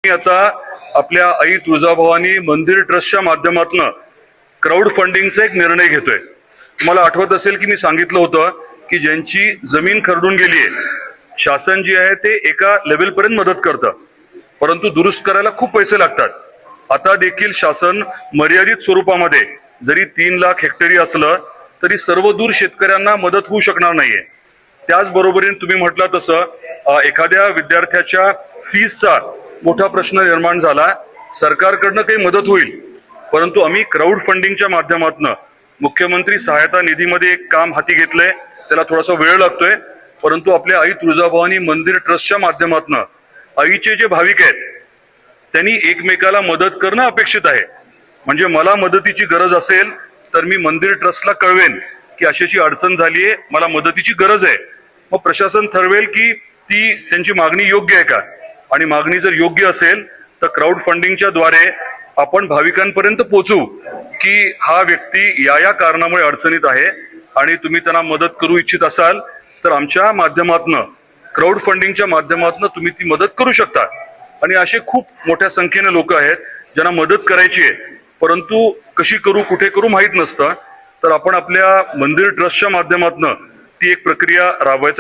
मी आता आपल्या आई तुळजाभवानी मंदिर ट्रस्टच्या माध्यमातून क्राऊड फंडिंगचा एक निर्णय घेतोय। तुम्हाला आठवत असेल की मी सांगितलं होतं की ज्यांची जमीन खरडून गेली आहे, शासन जे आहे ते एका लेवल पर्यंत मदत करतं, परंतु दुरुस्त करायला खूप पैसे लागतात। आता देखील शासन मर्यादित स्वरूपामध्ये जरी 3 लाख हेक्टरी असलं तरी सर्व दूर शेतकऱ्यांना मदत होऊ शकणार नाहीये। त्याचबरोबरीने तुम्ही म्हटलं तसं एखाद्या विद्यार्थ्याच्या फीसचा मोठा प्रश्न निर्माण झाला, सरकारकडनं काही मदत होईल, परंतु आम्ही क्राऊड फंडिंगच्या माध्यमातून मुख्यमंत्री सहायता निधीमध्ये एक काम हाती घेतलंय। त्याला थोडासा वेळ लागतोय, परंतु आपल्या आई तुळजाभवानी मंदिर ट्रस्टच्या माध्यमातून आईचे जे भाविक आहेत त्यांनी एकमेकाला मदत करणं अपेक्षित आहे। म्हणजे मला मदतीची गरज असेल तर मी मंदिर ट्रस्टला कळवेन की अशी अडचण झाली आहे, मला मदतीची गरज आहे। मग प्रशासन ठरवेल की ती त्यांची मागणी योग्य आहे का, आणि मागणी जर योग्य असेल तर क्राऊड फंडिंगच्या द्वारे आपण भाविकांपर्यंत पोहोचू की हा व्यक्ती या कारणामुळे अडचणीत आहे आणि तुम्ही त्यांना मदत करू इच्छित असाल तर आमच्या माध्यमातून क्राऊड फंडिंगच्या माध्यमातून तुम्ही ती मदत करू शकता। आणि असे खूप मोठ्या संख्येने लोक आहेत ज्यांना मदत करायची आहे, परंतु कशी करू कुठे करू माहित नसतं। तर आपण आपल्या मंदिर ट्रस्टच्या माध्यमातून ती एक प्रक्रिया राबवायचं